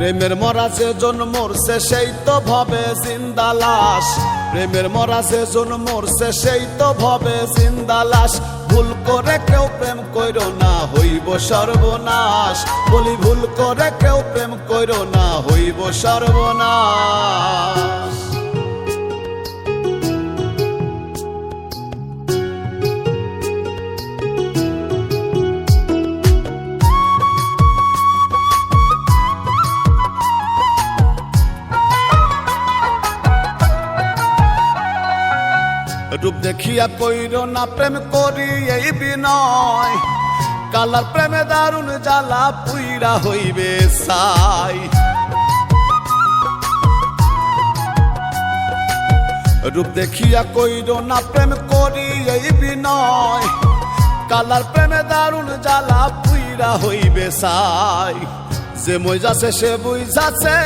প্রেমের মরা যে জন মরছে সেই তো ভবে জিন্দা লাশ। প্রেমের মরা যে জন মরছে সেই তো ভবে জিন্দা লাশ। ভুল করে কেউ প্রেম কইরো না হইব সর্বনাশ। বলি ভুল করে কেউ প্রেম কইরো না হইব সর্বনাশ। রূপ দেখিয়া কইরো না প্রেম করি এই বিনয়। কালার প্রেমে দারুণ জ্বালা পুইরা হইবে সাই। রূপ দেখিয়া কইরো না প্রেম করি এই বিনয়। কালার প্রেমে দারুণ জ্বালা পুইরা হইবে সাই। যে মইজাছে সে বুইজাছে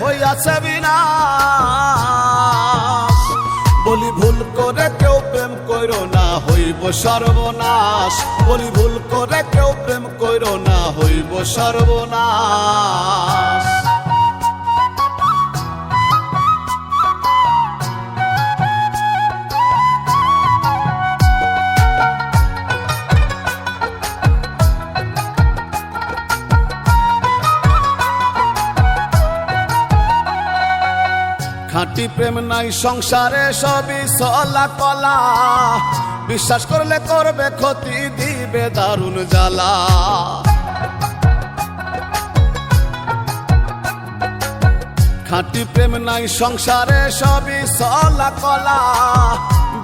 হইয়াছে বিনাশ। বলি ভুল করে কেউ প্রেম কইরো না হইব সর্বনাশ। বলি ভুল করে কেউ প্রেম কইরো না হইব সর্বনাশ। খাঁটি প্রেম নাই সংসারে সবই চলা কলা। বিশ্বাস করলে করবে ক্ষতি দিবে দারুণ জ্বালা। খাঁটি প্রেম নাই সংসারে সবই চলা কলা।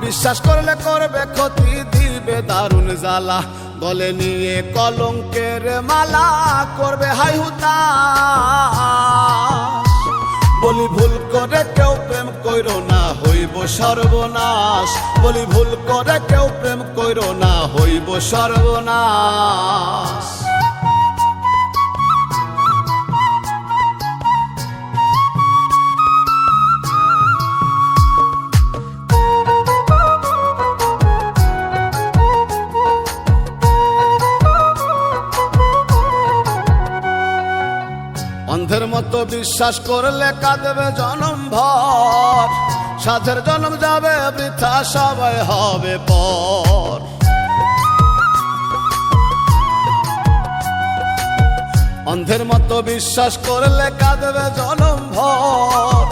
বিশ্বাস করলে করবে ক্ষতি দিবে দারুণ জ্বালা। গলে নিয়ে কলঙ্কের মালা করবে হাই হুতাশ। বলি ভুল করে কেউ প্রেম কইরো না হইব সর্বনাশ। বলি ভুল করে কেউ প্রেম কইরো না হইব সর্বনাশ। অন্ধের মতো বিশ্বাস করলে কাঁদবে জনম ভর। সাধের জনম যাবে বৃথা সবাই হবে পর। অন্ধের মতো বিশ্বাস করলে কাঁদবে জনম ভর।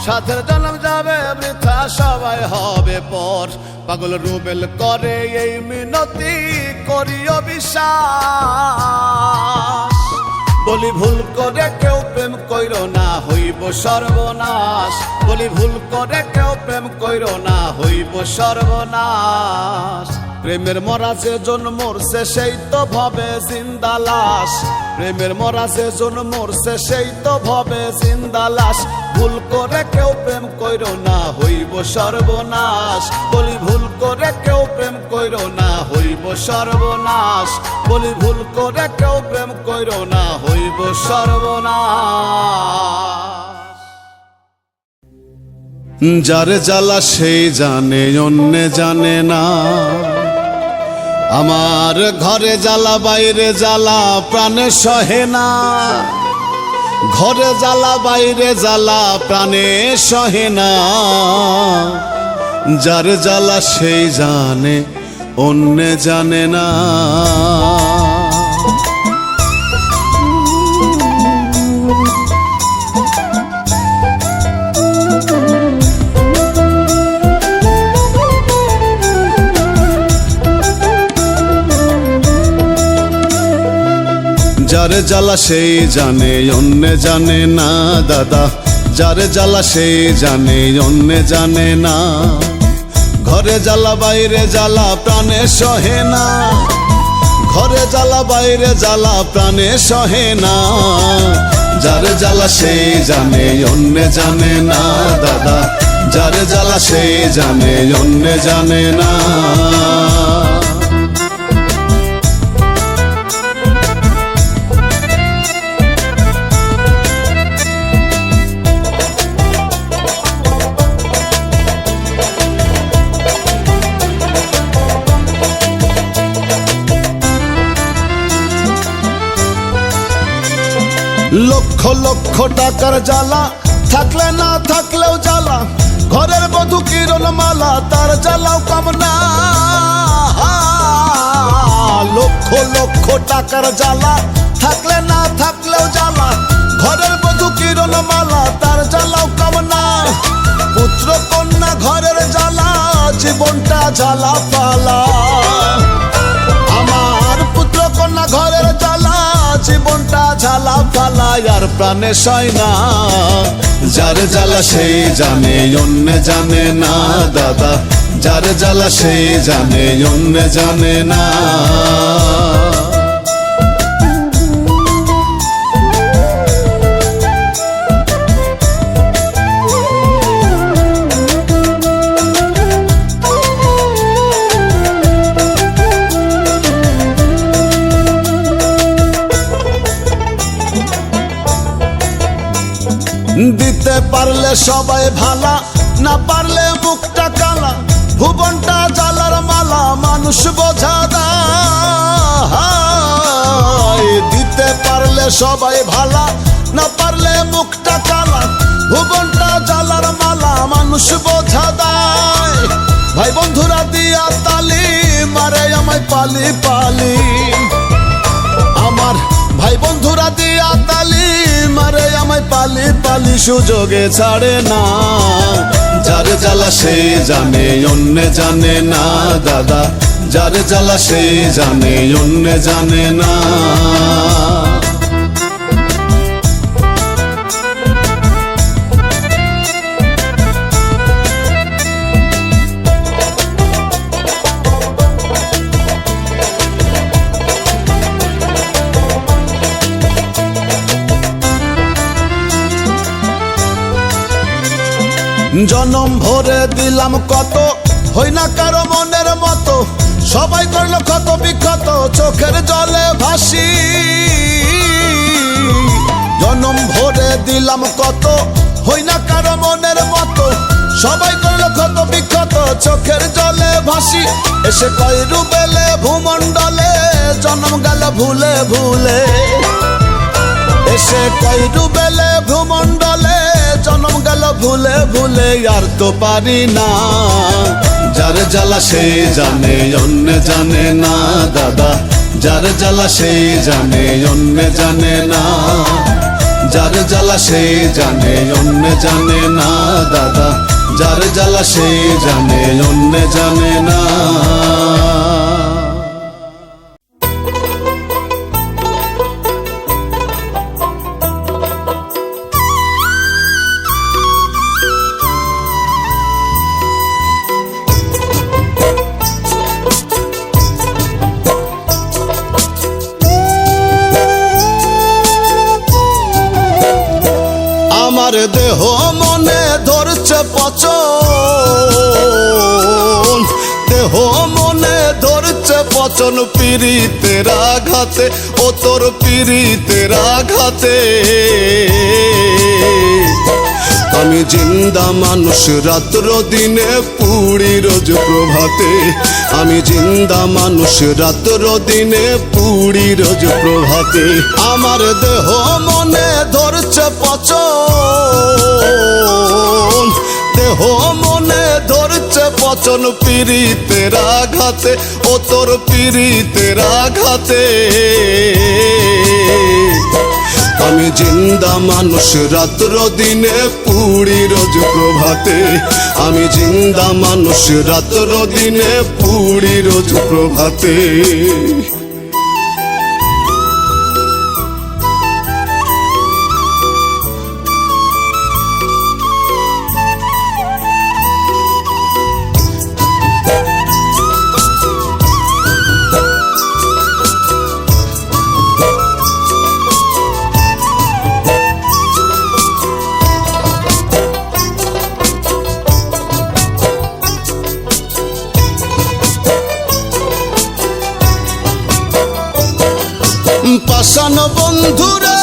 সাধের জনম যাবে বৃথা সবাই হবে পর। পাগল রুবেল করে এই মিনতি করিও বিশ্বাস। বলি ভুল করে কেউ প্রেম কইরো না হইব সর্বনাশ। বলি ভুল করে কেউ প্রেম কইরো না হইব সর্বনাশ। প্রেমের মরা যে জন মরছে সেই তো ভবে জিন্দা লাশ। প্রেমের মরা যে জন মরছে সেই তো ভবে জিন্দা লাশ। ভুল করে কেউ প্রেম কইরো না হইব সর্বনাশ। বলি ভুল করে কেউ প্রেম কইরো না হইব সর্বনাশ। বলি ভুল করে কেউ প্রেম কইরো না হইব সর্বনাশ। যারে জ্বালা সেই জানে অন্যে জানে না। আমার ঘরে জ্বালা বাইরে জ্বালা প্রাণে সহে না। ঘরে জ্বালা বাইরে জ্বালা প্রাণে সহে না। যার জ্বালা সেই জানে অন্যে জানে না। যারে জ্বালা সেই জানে অন্যে জানে না দাদা। যারে জ্বালা সেই জানে অন্যে জানে না। ঘরে জ্বালা বাইরে জ্বালা প্রাণে সহে না। ঘরে জ্বালা বাইরে জ্বালা প্রাণে সহে না। যারে জ্বালা সেই জানে অন্যে জানে না দাদা। যারে জ্বালা সেই জানে অন্যে জানে না। লক্ষ লক্ষ টাকার জ্বালা থাকলে না থাকলেও জ্বালা, ঘরের বধূ কিরণ মালা তার জ্বালাও কম না। লক্ষ লক্ষ টাকার জ্বালা থাকলে না থাকলেও জ্বালা, ঘরের বধূ কিরণ মালা তার জ্বালাও কম না। পুত্র কন্যা ঘরের জ্বালা, জীবনটা জ্বালা পালা। আমার পুত্র কন্যা ঘরের জ্বালা, জীবনটা ঝালা পালা। আর প্রাণে সয় না, যার জ্বালা সেই জানে, অন্য জানে না দাদা। যার জ্বালা সেই জানে, অন্য জানে না। দিতে পারলে সবাই ভালা, না পারলে মুখটা কালা। ভুবনটা জ্বালার মালা, মানুষ বোঝা দায়। দিতে পারলে সবাই ভালা, না পারলে মুখটা কালা। ভুবনটা জ্বালার মালা, মানুষ বোঝা দায়। ভাই বন্ধুরা দিয়া তালি মারে আমায় পালি পালি। আমার ভাই বন্ধুরা দিয়া তালি মারে আমায় পালি পালি। সুযোগে ছাড়ে না, যার জ্বালা সে জানে, অন্য জানে না দাদা। যার জ্বালা সে জানে, অন্য জানে না। জনম ভরে দিলাম কত, হই না কারো মনের মতো। সবাই করলো ক্ষত বিক্ষত, চোখের জলে ভাসি। জনম ভরে দিলাম কত, হই না কারো মনের মতো। সবাই করলো ক্ষত বিক্ষত, চোখের জলে ভাসি। এসে কয় রুবেলে ভূমণ্ডলে, জন্ম গেল ভুলে ভুলে। এসে কয় রুবেলে ভূমণ্ডলে, জন্ম গেল ভুলে ভুলে। আর তো পারি না, যার জ্বালা সে জানে, অন্য জানে না দাদা। যার জ্বালা সে জানে, অন্য জানে না। যার জ্বালা সে জানে, অন্য জানে না দাদা। যার জ্বালা সে জানে, অন্য জানে না। আমার দেহ মনে ধরছে পচন, দেহ মনে ধরছে পচন। পীড়িতের আঘাতে, ও তোর পীড়িতের আঘাতে। আমি জিন্দা মানুষ রাত্র দিনে পুড়ি রোজ প্রভাতে। আমি জিন্দা মানুষ রাত্র দিনে পুড়ি রোজ প্রভাতে। আমার দেহ মনে ধরছে পচন, দেহ মনে ধরছে পচন। পীড়িতের আঘাতে, ও তোর পীড়িতের আঘাতে। আমি জিন্দা মানুষ রাত্র দিনে পুড়ি রোজ প্রভাতে। আমি জিন্দা মানুষ রাত্র দিনে পুড়ি রোজ প্রভাতে। পাষাণ বন্ধুরে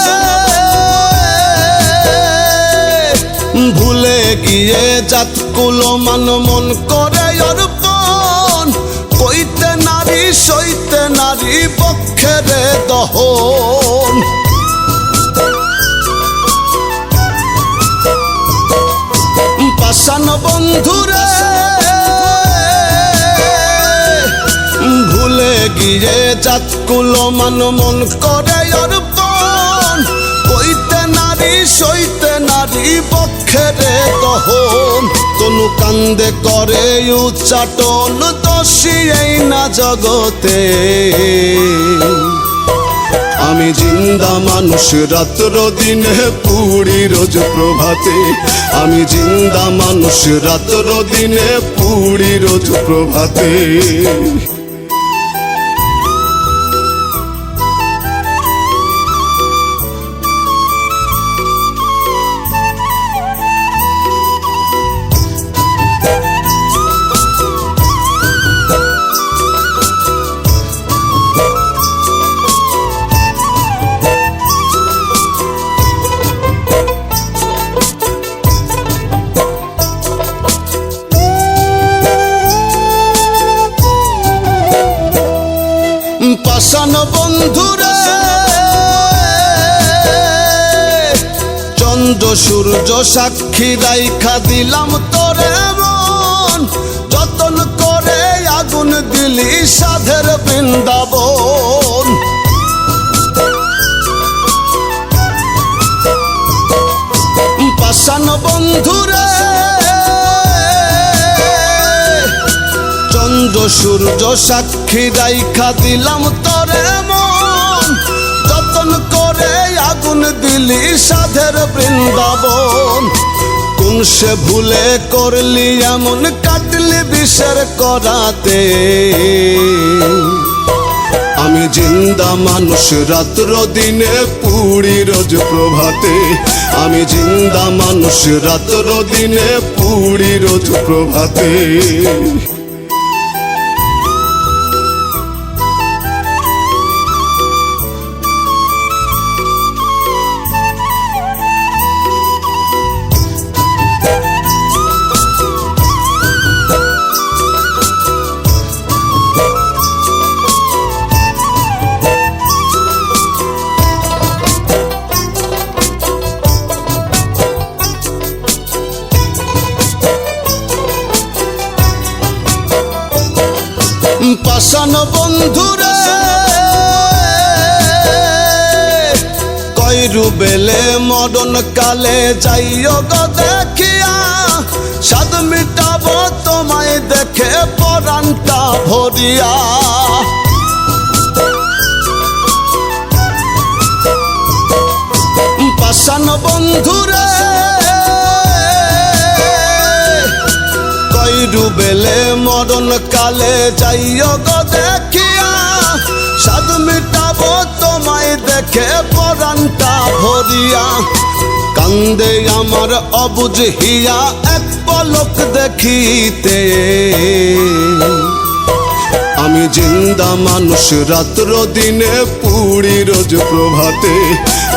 ভুলে গিয়ে জাতকুল মান মন করে অর্পণ। কইতে নারী সইতে নারী পক্ষের দহন। পাষাণ বন্ধুরে ভুলে গিয়ে জাতকুলো মান মন করে অর্পণ কইতে নারী সইতে নারী পক্ষেরে তখন তনু কান্দে করে উচ্চাটন দোষী এই না জগতে আমি জিন্দা মানুষ রাত্র দিনে পুড়ি রোজ প্রভাতে আমি জিন্দা মানুষ রাত্র দিনে পুড়ি রোজ প্রভাতে পাষাণ বন্ধুরে চন্দ্র সূর্য সাক্ষী রাইখা দিলাম তোরে মন যতন করে আগুন দিলি সাধের বৃন্দাবন পাষাণ বন্ধুরে চন্দ্র সূর্য সাক্ষী রাইখা দিলাম তোরে মন যতন করে আগুন দিলি সাধের বৃন্দাবন কোন সে ভুলে করলি এমন কাটলি বিষের করাতে আমি জিন্দা মানুষ রাত্র দিনে পুড়ি রোজ প্রভাতে আমি জিন্দা মানুষ রাত্র দিনে পুড়ি রোজ প্রভাতে পাষাণ বন্ধুরে কইরু বেলে মরণ কালে যাইও গো দেখিয়া সাদ মিটাব তোমায় দেখে পরাণটা ভরিয়া পাষাণ বন্ধুরে কইরু বেলে মরণ কালে যাইও গো দেখিয়া সাদ মিটাব তোমায় দেখে পরাণটা ভরিয়া কান্দে আমার অবুঝ হিয়া এক পলক দেখিতে আমি জিন্দা মানুষ রাত্র দিনে পুড়ি রোজ প্রভাতে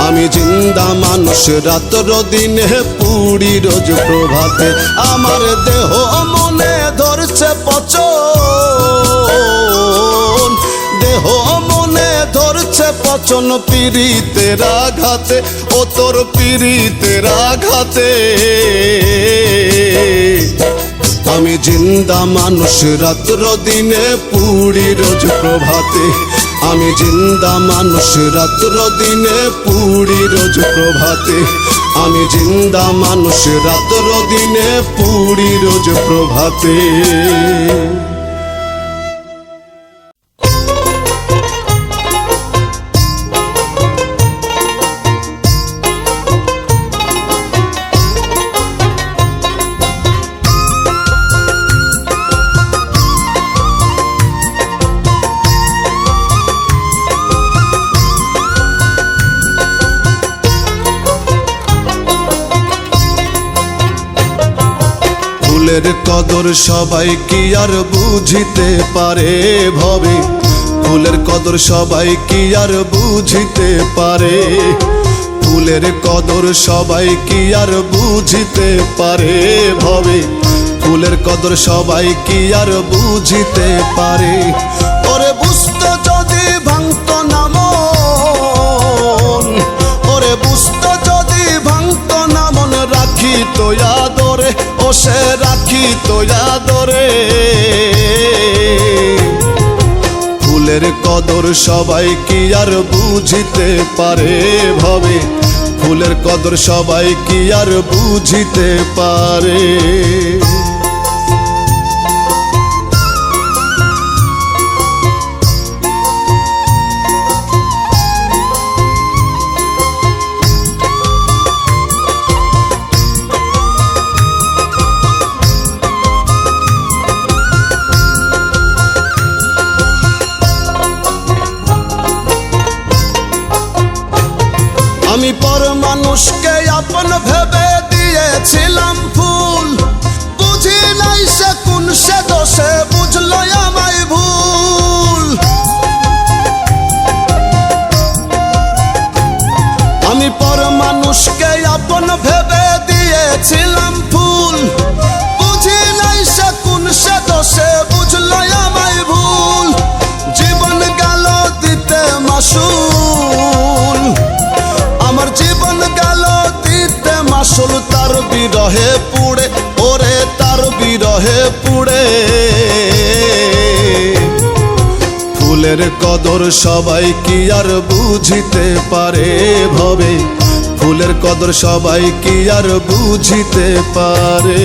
আমি জিন্দা মানুষ রাত্র দিনে পুড়ি রোজ প্রভাতে আমার দেহ মনে ধরছে পচন দেহ মনে ধরছে পচন পীড়িতের আঘাতে ও তোর পীড়িতের আঘাতে আমি জিন্দা মানুষ রাত্র দিনে পুড়ি রোজ প্রভাতে আমি জিন্দা মানুষ রাত্র দিনে পুড়ি রোজ প্রভাতে আমি জিন্দা মানুষ রাত্র দিনে পুড়ি রোজ প্রভাতে ফুলের কদর সবাই কি আর বুঝিতে পারে ভবে ফুলের কদর সবাই কি আর বুঝিতে পারে ফুলের কদর সবাই কি আর বুঝিতে পারে ভবে ফুলের কদর সবাই কি আর বুঝিতে পারে ওরে বুঝতো যদি ভাঙতো না মন ওরে বুঝতো যদি ভাঙতো না মন রাখিতো আদরে ও সে রাখি তো আদরে। ফুলের কদর সবাই কি আর বুঝিতে পারে ভবে, ফুলের কদর সবাই কি আর বুঝিতে পারে। আমি পর মানুষকে আপন ভেবে দিয়েছিলাম ফুল, বুঝি নাই সে কোন সে দোষে বুঝলো আমায় ভুল। আমি পর মানুষকে আপন ভেবে দিয়েছিলাম ফুল, বুঝি নাই সে কোন সে দোষে বুঝলো আমায় ভুল। জীবন গেল দিতে মাসুল, আমার জীবন গেল দিতে মাসুল, তার বিরহে পুড়ে ওরে তার বিরহে পুড়ে। ফুলের কদর সবাই কি আর বুঝিতে পারে ভবে, ফুলের কদর সবাই কি আর বুঝিতে পারে।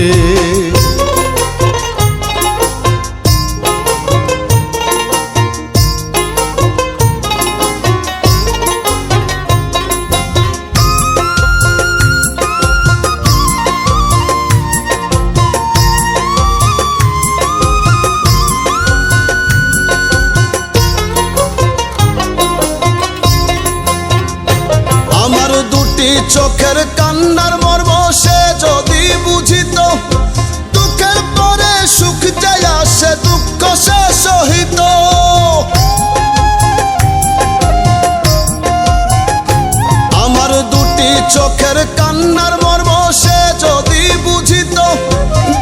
চোখের কান্নার মর্ম সে যদি বুঝিত, দুঃখের পরে সুখ যে আসে দুঃখ সে সহিত। আমার দুটি চোখের কান্নার মর্ম সে যদি বুঝিত,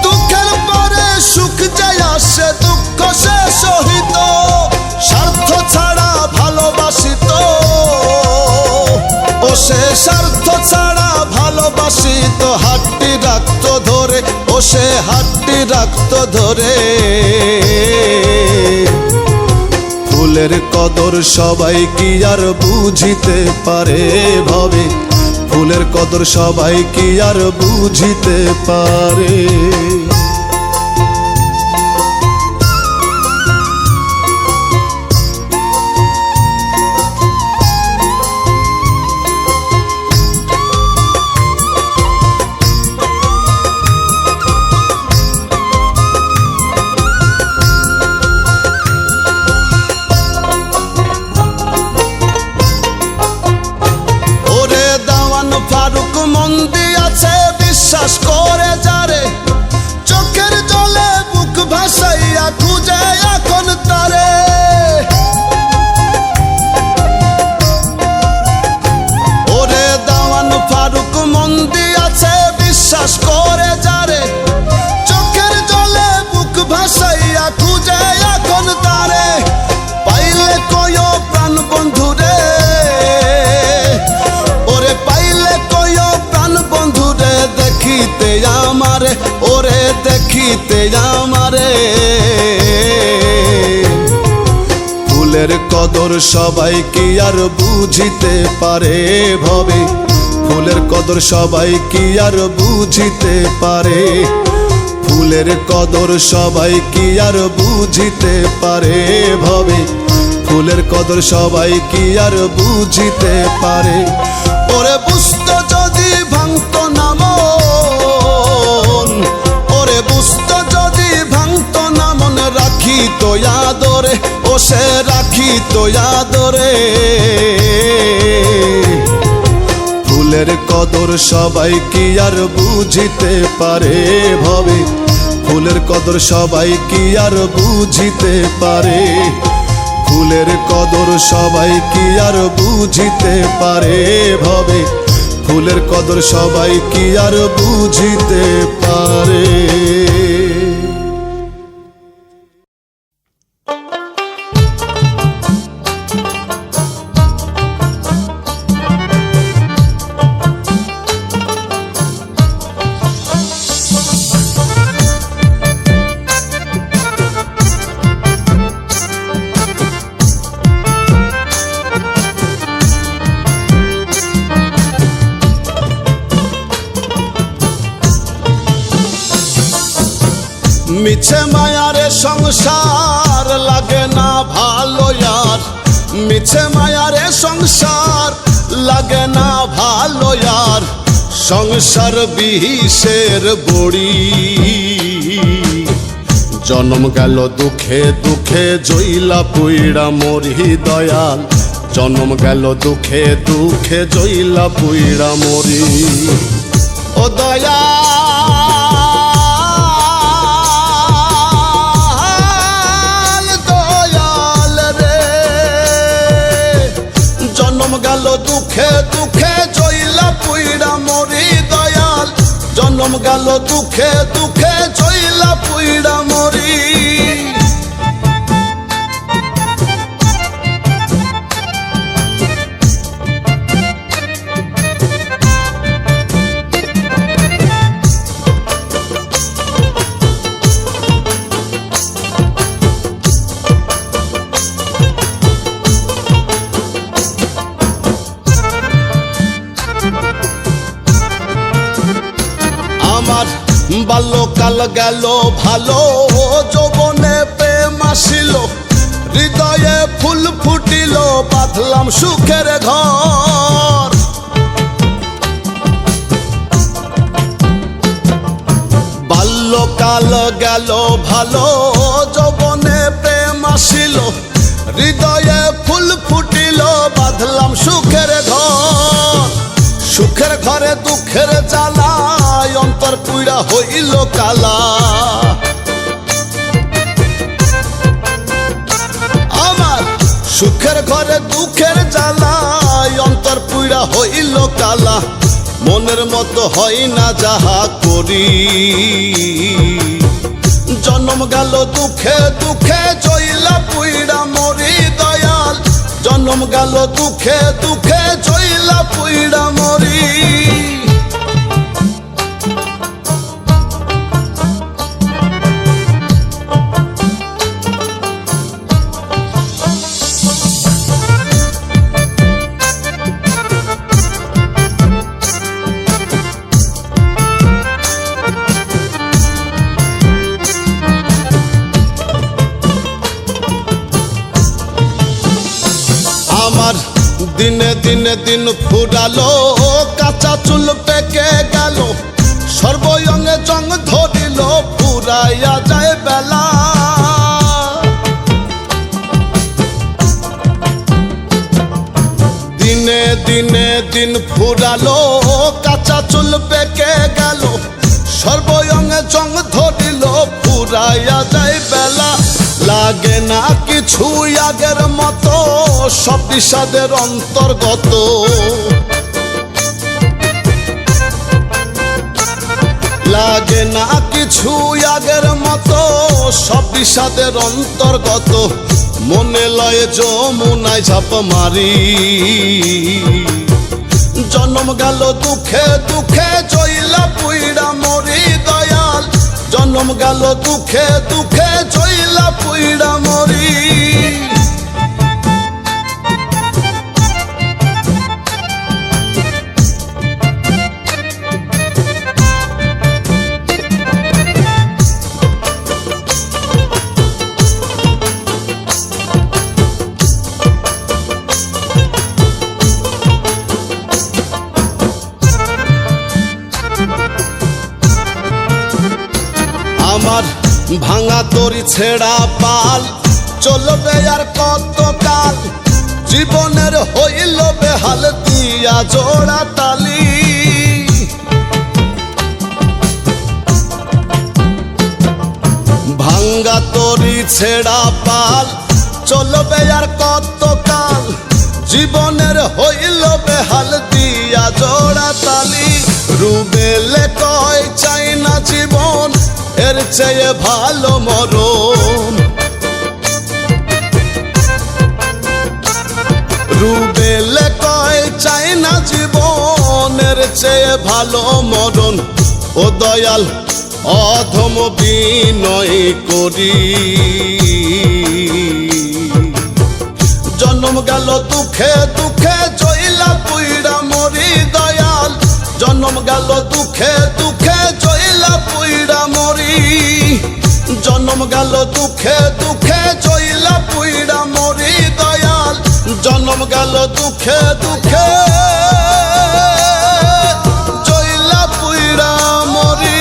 দুঃখের পরে সুখ যে আসে দুঃখ সে সহিত। স্বার্থ ছাড়া ভালোবাসিত ও সে স্বার্থ ছাড়া ভালোবাসিত, হাতটি রাখত ধরে ও সে হাতটি রাখত ধরে। ফুলের কদর সবাই কি আর বুঝিতে পারে ভবে, ফুলের কদর সবাই কি আর বুঝিতে পারে। ফারুক মন দিয়াছে বিশ্বাস করে যারে, চোখের জলে বুক ভাসাইয়া খুঁজে এখন তারে। ওরে দাওয়ান ফারুক মন দিয়াছে বিশ্বাস করে যারে, চোখের জলে বুক ভাসাইয়া খুঁজে এখন তারে। পাইলে কয় প্রাণ বন্ধুরে, ওরে পাইলে কয় প্রাণ বন্ধুরে, দেখিতে আমারে ওরে দেখিতে আমারে। ফুলের কদর সবাই কি আর বুঝিতে পারে ভবে, ফুলের কদর সবাই কি আর বুঝিতে পারে। ফুলের কদর সবাই কি আর বুঝিতে পারে ভবে, ফুলের কদর সবাই কি আর বুঝিতে পারে। ওরে বুঝতো যদি ভাঙতো না মন, ওরে বুঝতো যদি ভাঙতো না মন, রাখিত আদরে ও সে রাখিত আদরে। ফুলের কদর সবাই কি আর বুঝিতে পারে ভবে, ফুলের কদর সবাই কি আর বুঝিতে পারে। ফুলের কদর সবাই কি আর বুঝিতে পারে ভবে, ফুলের কদর সবাই কি আর বুঝিতে পারে। মিছে মায়ারে সংসার লাগে না ভালো আর, মিছে মায়ারে সংসার লাগে না ভালো আর, সংসার বিষের বড়ি। জন্ম গেল দুঃখে দুঃখে জইলা পুইড়া মরি দয়াল, জন্ম গেল দুঃখে দুঃখে জইলা পুইড়া মরি। ও দয়াল দয়াল রে, জন্ম গেল দুঃখে দুঃখে জইলা পুইড়া মরি দয়াল, জন্ম গেল দুঃখে দুঃখে জইলা পুইড়া মরি। আমার বাল্যকাল গেল ভালো, যৌবনে প্রেম আসিল, হৃদয়ে ফুল ফুটিল, বাঁধলাম সুখের ঘর। বাল্যকাল গেল ভালো, যৌবনে প্রেম আসিল, হৃদয়ে ফুল ফুটিল, বাঁধলাম সুখের ঘর। সুখের ঘরে দুঃখের জ্বালায় অন্তর পুইড়া হইল কালা। আমার সুখের ঘরে দুঃখের জ্বালায় অন্তর পুইড়া হইল কালা, মনের মতো হয় না যাহা করি। জন্ম গেল দুঃখে দুঃখে জইলা পুইড়া মরি দয়াল, জন্ম গেল দুঃখে দুঃখে জইলা পুইড়া মরি। আমার দিনে দিনে দিন ফুরালো, কাঁচা চুল পেকে গেল, সর্বঙ্গে জং ধরিল, ফুরাইয়া যায় বেলা। দিনে দিনে দিন ফুরালো, কাঁচা চুল পেকে গেল, সর্বঙ্গে জং ধরিল, ফুরাইয়া যায় বেলা। লাগে না কিছু আগের মতো, সব বিষাদের অন্তর্গত। লাগে না কিছু আগের মতো, সব বিষাদের অন্তর্গত। মনে লয়ে যমুনায় ঝাঁপ মারি, জন্ম গেল দুঃখে দুঃখে জইলা পুইড়া মরি দয়াল, জন্ম গেল দুঃখে দুঃখে জইলা পুইড়া মরি। আমার ভাঙা তরি ছেড়া পাল, চলবে আর কত কাল, জীবনের হইল বেহাল, দিয়া জোড়া তালি। ভাঙ্গা তরি ছেড়া পাল, চলবে আর কত কাল, জীবনের হইল বেহাল, দিয়া জোড়া তালি। রুবেলে কয় চাই না জীবন, এর চেয়ে ভালো মরণ। রুবেলে কয় চাই না জীবনের চেয়ে ভালো মরণ। ও দয়াল অধম বিনয় করি, জন্ম গেল দুঃখে দুঃখে জইলা পুইড়া মরি দয়াল, জন্ম গেল দুঃখে দুঃখে জইলা পুইড়া মরি। গেল দুঃখে দুঃখে জইলা পুইরা মরি দয়াল, জন্ম গেল দুঃখে দুঃখে জইলা পুইরা মরি।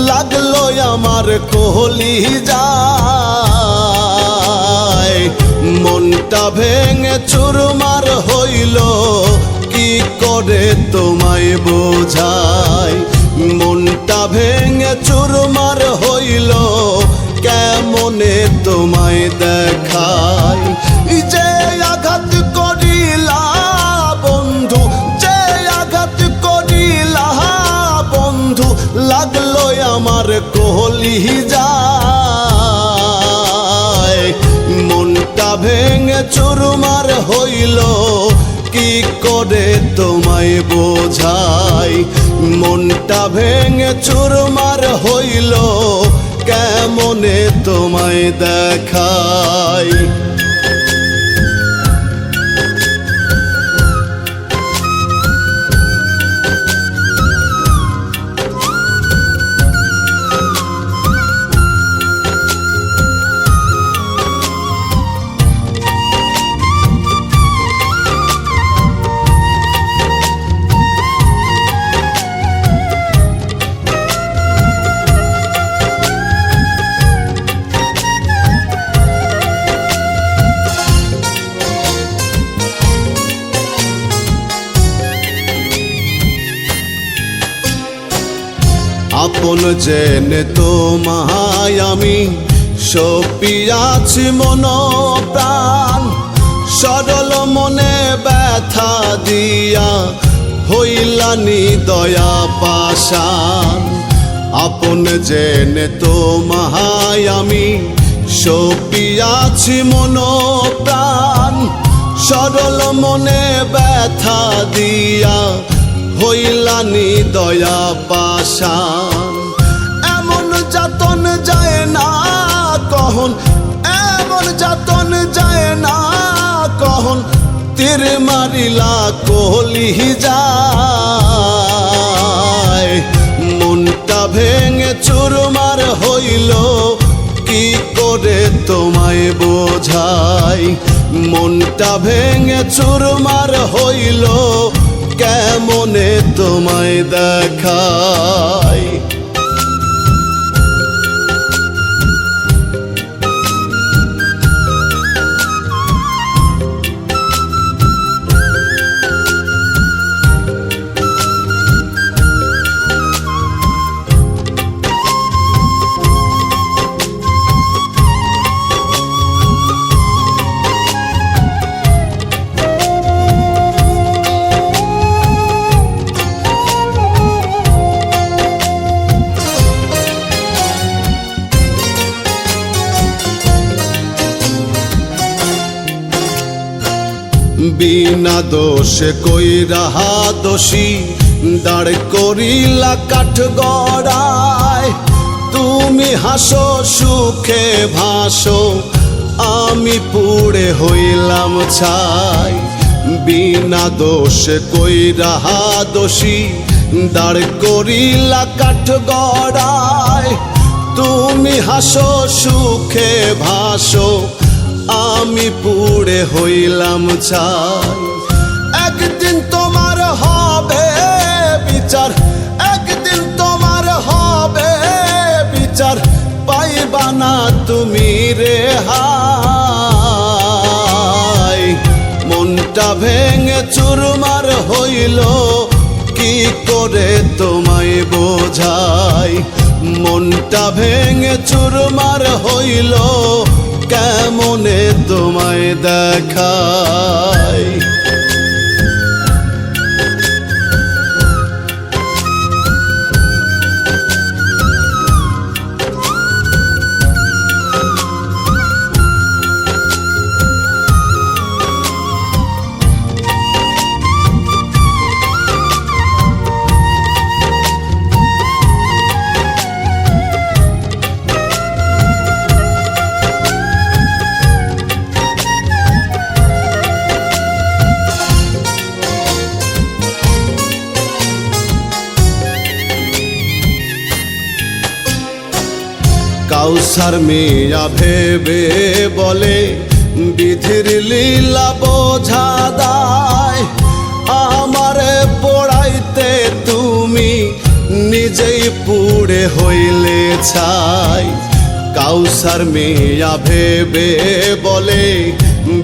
লাগলো আমার কলি যায়, মনটা ভেঙে চুরমার হইল, কি করে তোমায় বোঝাই। মনটা ভেঙে চুরমার হইল, কেমনে তোমায় দেখাই। যে আঘাত করিলা বন্ধু, যে আঘাত করিলা বন্ধু, লাগলো আমার কলি যায়, মনটা ভেঙে চুরমার হইল, কি করে তোমায় বোঝাই। মনটা ভেঙে চুরমার হইল, কেমনে তোমায় দেখাই। আপন জেনে তোমায় আমি সপিয়াছি মন প্রাণ, সরল মনে ব্যথা দিয়া হইলানি দয়া পাশান। আপন জেনে তোমায় আমি সপিয়াছি মন প্রাণ, সরল মনে ব্যথা দিয়া হইলানি দয়া পাশান। এমন যাতন যায় না কহন, এমন যাতন যায় না কহন, তীর মারিলা কলি যায়। মনটা ভেঙে চুরমার হইল, কি করে তোমায় বোঝাই। মনটা ভেঙে চুরমার হইল, কেমনে তোমায় দেখাই। বিনা দোষে কইরা দোষী দাঁড় করিলা কাঠ গড়ায়। তুমি হাসো সুখে ভাসো, আমি পুড়ে হইলাম ছাই। বিনা দোষে কইরা দোষী দাঁড় করিলা কাঠ গড়ায়। তুমি হাসো সুখে ভাসো, আমি পুড়ে হইলাম ছাই। একদিন তোমার হবে বিচার, একদিন তোমার হবে বিচার, পাইবা না তুমি রেহাই। মনটা মনটা ভেঙে চুরমার হইল কি করে তোমায় বোঝাই মনটা ভেঙে চুরমার হইল কেমনে তোমায় দেখাই কাউসার মিয়া ভেবে বলে বিধির লীলা বোঝা দায় আমারে পোড়াইতে তুমি নিজেই পুড়ে হইলে ছাই কাউসার মিয়া ভেবে বলে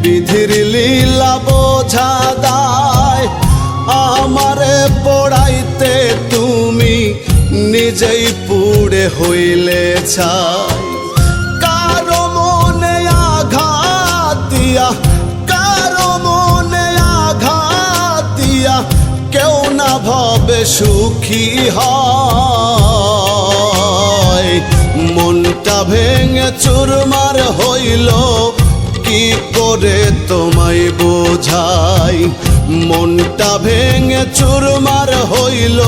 বিধির লীলা বোঝা দায় আমারে পোড়াইতে তুমি নিজেই পুড়ে হইলে ছাই কারো মনে আঘাত দিয়া কারো মনে আঘাত দিয়া কেউ না ভাবে সুখী হয় মনটা ভেঙে চুরমার হইল কি করে তোমায় বোঝাই মনটা ভেঙে চুরমার হইল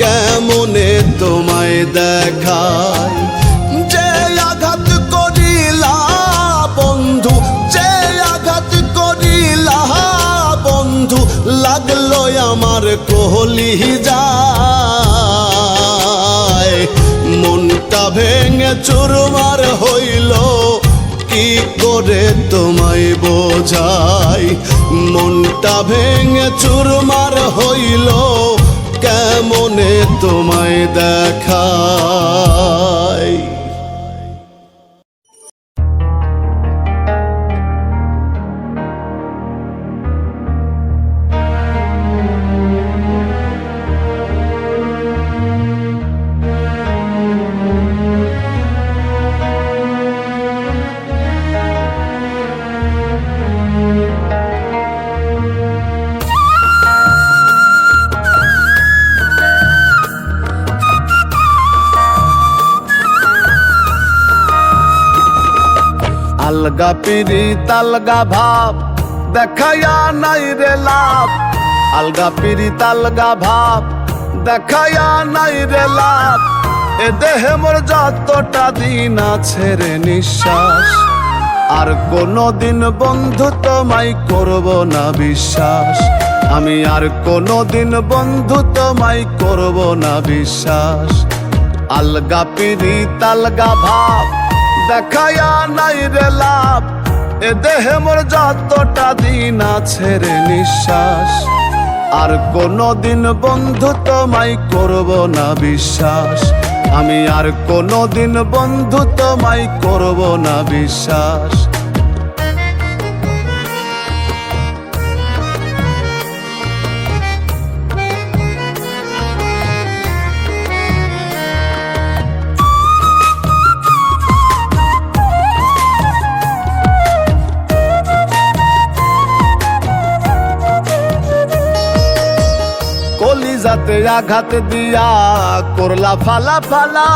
কেমনে তোমায় দেখাই যে আঘাত করিলা বন্ধু যে আঘাত করিলা বন্ধু লাগলো আমার কলি যায় মনটা ভেঙে চুরমার হইল কি করে তোমায় বোঝাই মনটা ভেঙে চুরমার হইল কেমনে তোমায় দেখাই আলগা পিরিত আলগা ভাব দেখায়া নাই রে লাভ আলগা পিরিত আলগা ভাব দেখায়া নাই রে লাভ এ দেহে মোর যতটা দিন আছে রে নিঃশ্বাস আর কোনদিন বন্ধু তোমায় করব না বিশ্বাস আমি আর কোনদিন বন্ধু তোমায় করব না বিশ্বাস আলগা পিরিত আলগা ভাব দেখায়া নাই রে লাভ এ দেহে মোর যতটা দিন আছে রে নিঃশ্বাস আর কোনদিন বন্ধু তোমায় করব না বিশ্বাস আমি আর কোনদিন বন্ধু তোমায় করব না বিশ্বাস কলিজাতে আঘাত দিয়া করলা ফালা ফালা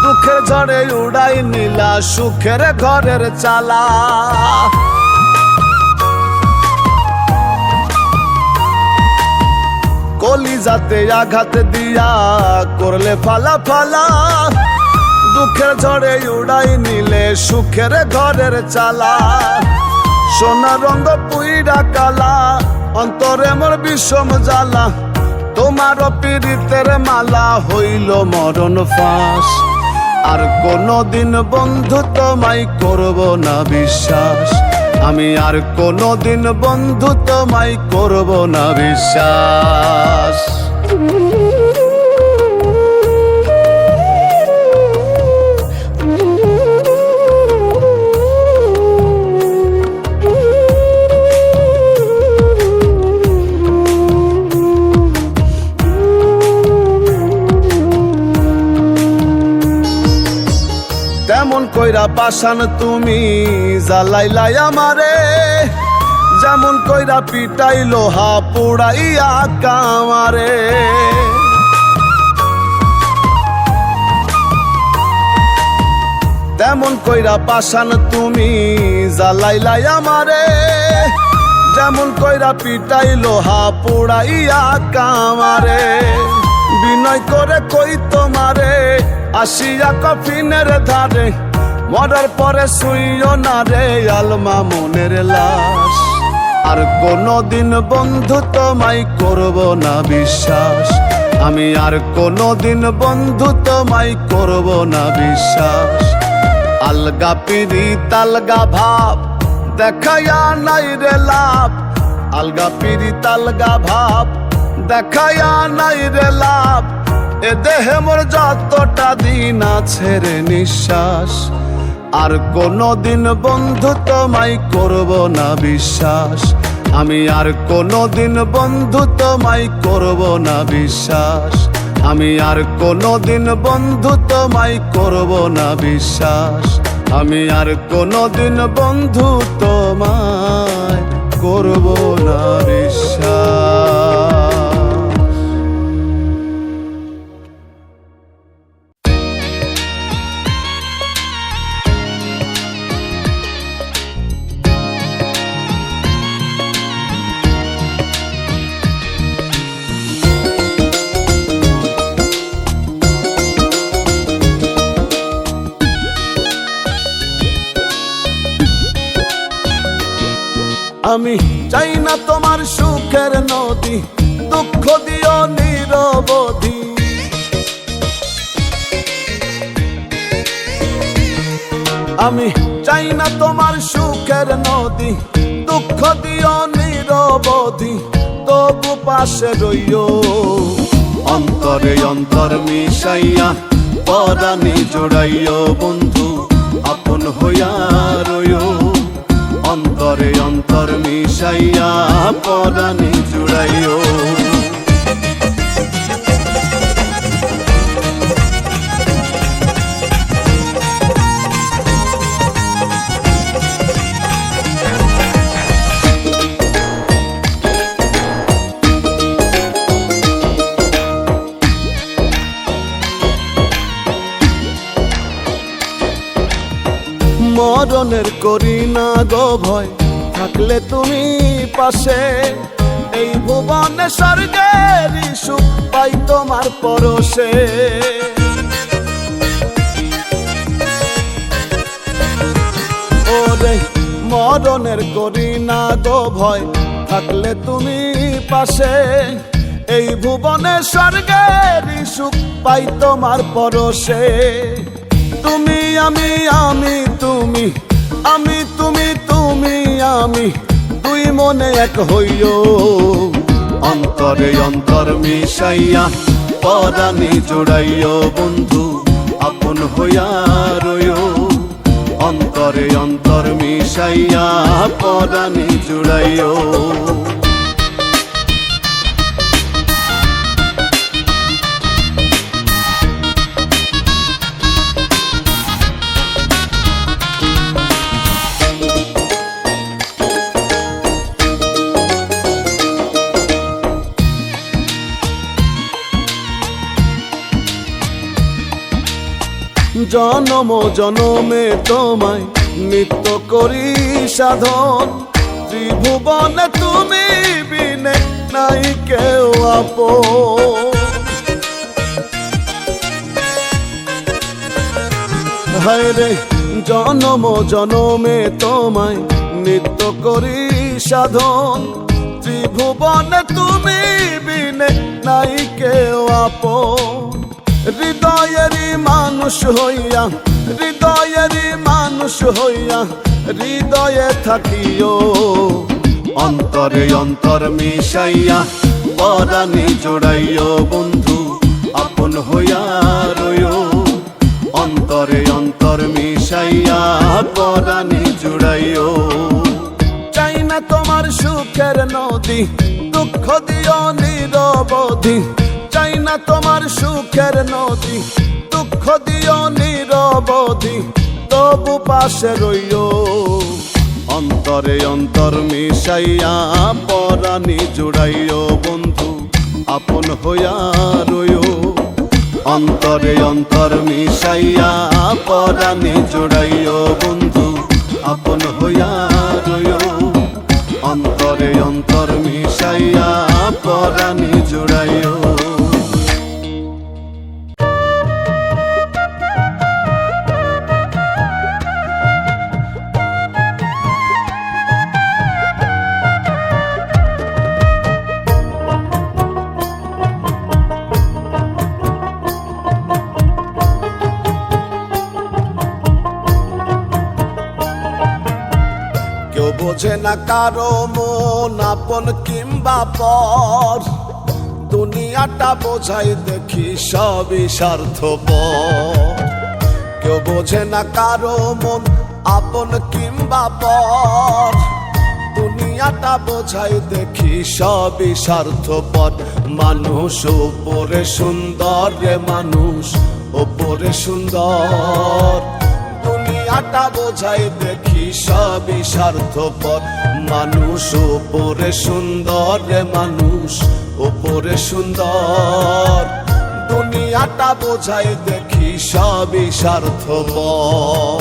দুঃখের ঝড়ে উড়াই নিলা সুখের ঘরের চালা কলিজাতে আঘাত দিয়া করলে ফালা ফালা দুঃখের ঝড়ে উড়াই নিলে সুখের ঘরের চালা সোনা রঙ পুইরা কালা অন্তরে মোর বিষম জ্বালা তোমার পীড়িতের মালা হইল মরণ ফাঁস আর কোনদিন বন্ধু তোমায় করব না বিশ্বাস আমি আর কোনদিন বন্ধু তোমায় করব না বিশ্বাস তেমন কইরা পাশান তুমি জ্বালাইলাই আমারে, যেমন কইরা পিটাই লোহা পুড়াইয়া কামারে। তেমন কইরা পাশান তুমি জ্বালাইলাই আমারে, যেমন কইরা পিটাই লোহা পুড়াইয়া কামারে। বিনয় করে কই তোমারে আসিয়া কফিনের ধারে, মরার পরে শুইও না রে আলমা মনের লাশ। আর কোনদিন বন্ধু তোমায় করব না বিশ্বাস, আমি আর কোনদিন বন্ধু তোমায় করব না বিশ্বাস। আলগা পিরিত আলগা ভাব দেখায়া নাই রে লাভ, আলগা পিরিত আলগা ভাব দেখায়া নাই রে লাভ। এ দেহে মোর যতটা দিন আছে রে নিঃশ্বাস, আর কোনদিন বন্ধু তোমায় করব না বিশ্বাস, আমি আর কোনদিন বন্ধু তোমায় করব না বিশ্বাস, আমি আর কোনদিন বন্ধু তোমায় করব না বিশ্বাস, আমি আর কোনদিন বন্ধু তোমায় করব না বিশ্বাস। আমি চাই না তোমার সুখের নদী, দুঃখ দিও নিরবধি। আমি চাই না তোমার সুখের নদী, দুঃখ দিও নিরবধি। তবু পাশে রইও অন্তরে অন্তর মিশাইয়া, পরাণে জোড়াইও বন্ধু আপন হইয়া রইও। অন্তরে অন্তর মিশাইয়া পরাণে জুড়াইও। মরণের করি না গো ভয়, থাকলে তুমি পাশে। এই ভুবনে স্বর্গের সুখ পাই তোমার পরশে। ওরে মরণের করি না গো ভয়, থাকলে তুমি পাশে। এই ভুবনে স্বর্গের সুখ পাই তোমার পরশে। তুমি আমি আমি তুমি, আমি তুমি তুমি আমি, দুই মনে এক হইও। অন্তরে অন্তর মিশাইয়া পরাণে জোড়াইও বন্ধু আপন হইয়া রইও। অন্তরে অন্তর মিশাইয়া পরাণে জোড়াইও। জনম জনমে তোমায় নিত্য করি সাধন, ত্রিভুবনে তুমি বিনে নাই কেউ আপন। হায় রে জনম জনমে তোমায় নিত্য করি সাধন, ত্রিভুবনে তুমি বিনে নাই কেউ আপন। হৃদয়েরই মানুষ হইয়া, হৃদয়েরই মানুষ হইয়া, হৃদয়ে থাকিও। অন্তরে অন্তর মিশাইয়া পরাণে জোড়াইও বন্ধু আপন হইয়া রইও। অন্তরে অন্তর মিশাইয়া পরাণে জোড়াইও। চাই না তোমার সুখের নদী, দুঃখ দিও নিরবধি। চাই চাই না তোমার সুখের নদী, দুঃখ দিও নিরবধি, তবু পাশে রইও। অন্তরে অন্তর মিশাইয়া পরাণী জুড়াইও বন্ধু, আপন হইয়া রইও। অন্তরে অন্তর মিশাইয়া পরাণী জুড়াইও বন্ধু, আপন হইয়া রইও। অন্তরে অন্তর মিশাইয়া পরাণী জুড়াইও। কেউ বোঝে না কারো মন, আপন কিংবা পর, দুনিয়াটা বোঝাই দেখি সবই স্বার্থপর। কেউ বোঝে না কারো মন, আপন কিংবা পর, দুনিয়াটা বোঝাই দেখি সবই স্বার্থপর। মানুষ ওপরে সুন্দর রে মানুষ, ওপরে সুন্দর, দুনিয়াটা বোঝাই দেখি সবই স্বার্থপর। মানুষ ওপরে সুন্দর রে মানুষ, ওপরে সুন্দর, দুনিয়াটা বোঝাই দেখি সবই স্বার্থপর।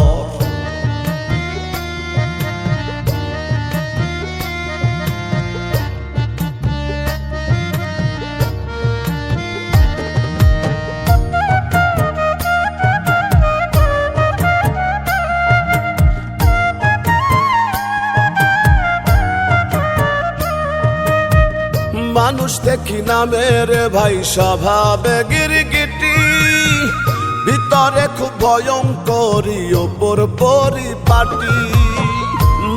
মানুষ দেখি নামের ভাই স্বভাবে গিরগিটি, ভিতরে খুব ভয়ঙ্করী ওপর পরিপাটি।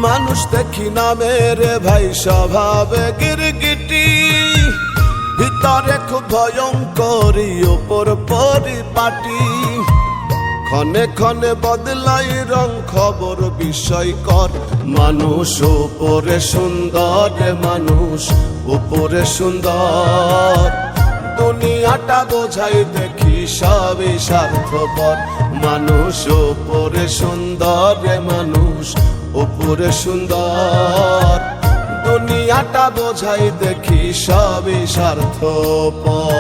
মানুষ দেখি নামের ভাই স্বভাবে গিরগিটি, ভিতরে খুব ভয়ঙ্করী ওপর পরিপাটি। ক্ষণে ক্ষণে বদলাই রং খবর বিষয়কর। মানুষ ওপরে সুন্দর রে মানুষ, ওপরে সুন্দর, দুনিয়াটা বোঝাই দেখি সবই স্বার্থপর। মানুষ ওপরে সুন্দর রে মানুষ, ওপরে সুন্দর, দুনিয়াটা বোঝাই দেখি সবই স্বার্থপর।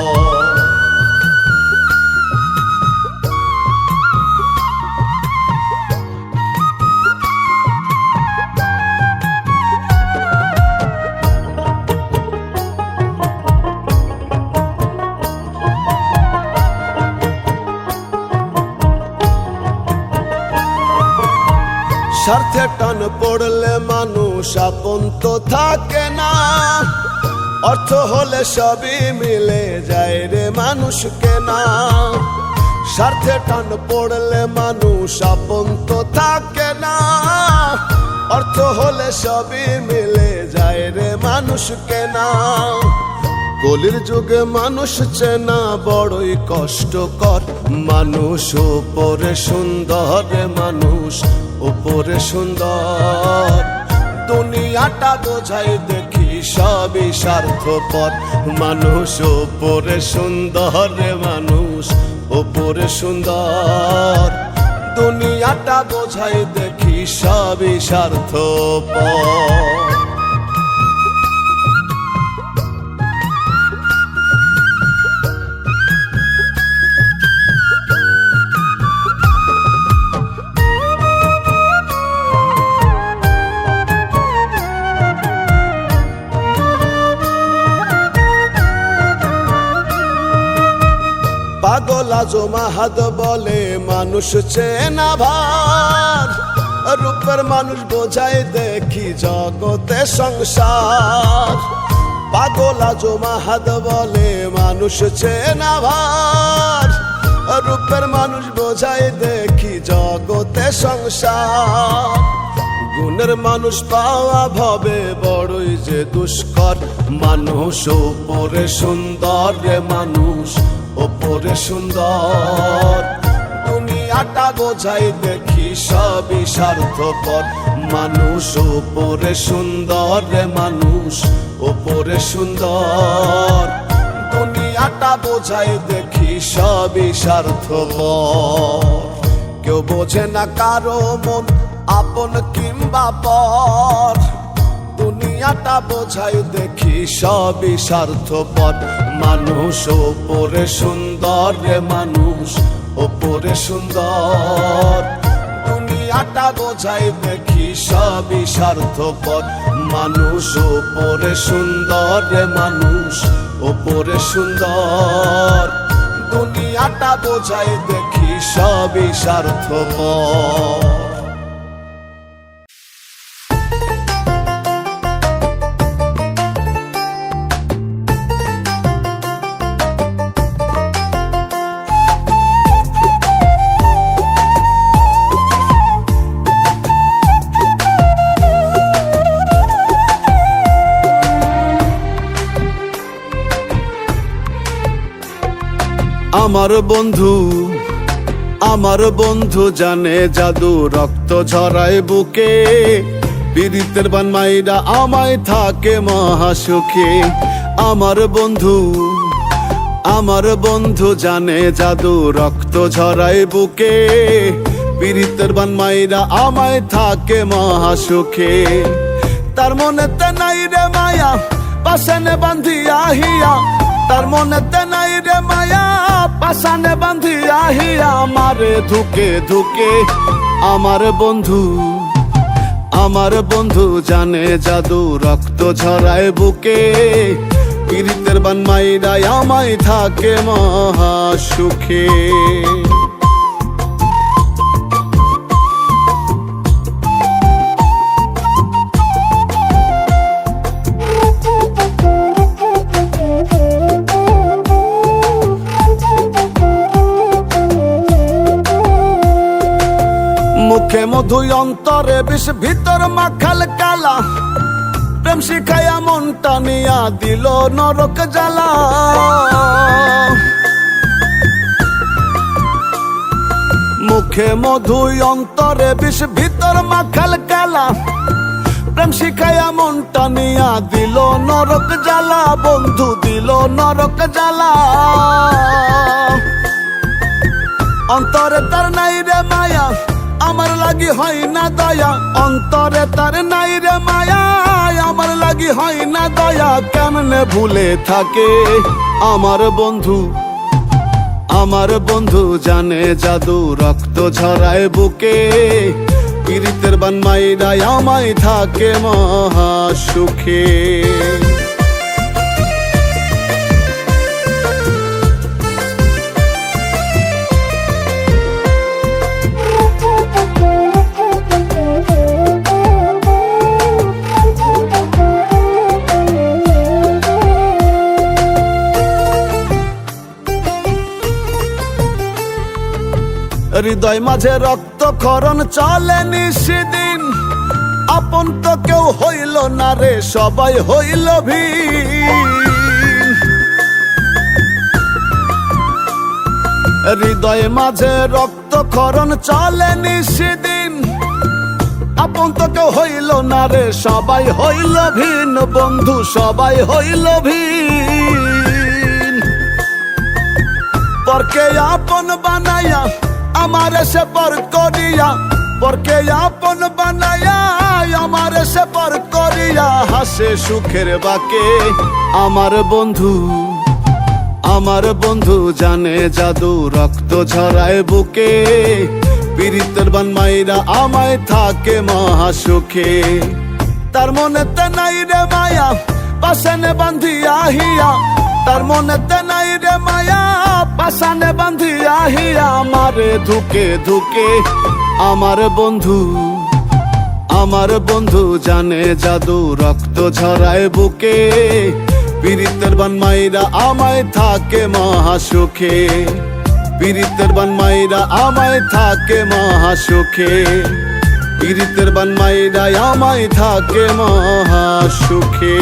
স্বার্থে টান পড়লে মানুষ আপন তো থাকে না, অর্থ হলে সবই মিলে যায় রে মানুষকে না। স্বার্থে টান পড়লে মানুষ আপন তো থাকে না, অর্থ হলে সবই মিলে যায় রে মানুষকে না। কলির যুগে মানুষ চেনা বড়ই কষ্টকর। মানুষ ওপরে সুন্দর রে মানুষ, ওপরে সুন্দর, দুনিয়াটা বোঝাই দেখি সবই স্বার্থপর। মানুষ ওপরে সুন্দর রে মানুষ, ওপরে সুন্দর, দুনিয়াটা বোঝাই দেখি সবই স্বার্থপর। পাগল আজো মাহাদ বলে মানুষ চেনা ভার, রূপের মানুষ বোঝাই দেখি জগতে সংসার। পাগল আজো মাহাদ বলে মানুষ চেনা ভার, রূপের মানুষ বোঝাই দেখি জগতে সংসার। গুণের মানুষ পাওয়া ভবে বড়ই যে দুষ্কর। মানুষ ওপরে সুন্দর রে মানুষ, ওপরে সুন্দর, দুনিয়াটা বোঝাই দেখি সবই স্বার্থপর। মানুষ ওপরে সুন্দর রে মানুষ, ওপরে সুন্দর, দুনিয়া দুনিয়াটা বোঝাই দেখি সবই স্বার্থপর। কেউ বোঝে না কারো মন, আপন কিংবা পর। দুনিয়াটা বোঝাই দেখি সবই স্বার্থপর। মানুষ ওপরে সুন্দর রে, মানুষ ওপরে সুন্দর। দুনিয়াটা বোঝাই দেখি সবই স্বার্থপর। মানুষ ওপরে সুন্দর রে, মানুষ ওপরে সুন্দর। দুনিয়াটা বোঝাই দেখি সবই স্বার্থপর। আমার বন্ধু জানে জাদু, রক্ত ঝরায় বুকে। পীড়িতের বান মাইরা আমায় থাকে মহাসুখে। আমার বন্ধু জানে জাদু, রক্ত ঝরায় বুকে। পীড়িতের বান মাইরা আমায় থাকে মহাসুখে। তার মনেতে নাই রে মায়া, পাশানে বান্ধিয়া হিয়া। তার মনেতে নাই রে মায়া, পাশানে বান্ধিয়া হিয়া। আমারে ধুকে ধুকে আমার বন্ধু জানে জাদু, রক্ত ঝরায় বুকে। পীড়িতের বান মাইরায় আমায় থাকে মহাসুখে। মুখে মধু অন্তরে বিষ, ভিতর মাখাল কালা। প্রেম শিখায়া মনটা নিয়া দিল নরক জ্বালা। মুখে মধু অন্তরে বিষ, ভিতর মাখাল কালা। প্রেম শিখায়া মনটা নিয়া দিল নরক জ্বালা। বন্ধু দিল নরক জ্বালা। অন্তরে তার নাই রে মায়া, আমার লাগি হয় না দয়া। অন্তরে তার নাই রে মায়া, আমার লাগি হয় না দয়া। কেমনে ভুলে থাকে আমার বন্ধু জানে জাদু, রক্ত ঝরায় বুকে। পীড়িতের বান মাইরায় আমায় থাকে মহাসুখে। হৃদয় মাঝে রক্ত ক্ষরণ চলে নিশিদিন। আপন তো কেউ হইল না রে, সবাই হইল ভিন। হৃদয় মাঝে রক্ত ক্ষরণ চলে নিশিদিন। আপন তো কেউ হইল না রে, সবাই হইল ভিন। বন্ধু সবাই হইল ভিন। পরকে আপন বানায়া আমারে সে পর করিয়া। পরকে আপন বানায়া আমারে সে পর করিয়া। হাসে সুখের বাকে আমার বন্ধু জানে জাদু, রক্ত ঝরায় বুকে। পীড়িতের বান মাইরা আমায় থাকে মহাসুখে। তার মনেতে নাই রে মায়া, পাশানে বান্ধিয়া হিয়া। তার মনেতে নাই রে মায়া, পাশানে বান্ধিয়া হিয়া। আমারে ধুকে ধুকে আমার বন্ধু জানে জাদু, রক্ত ঝরায় বুকে। পীড়িতের বান মাইরা আমায় থাকে মহাসুখে। পীড়িতের বান মাইরা আমায় থাকে মহাসুখে। পীড়িতের বান মাইরা আমায় থাকে মহাসুখে।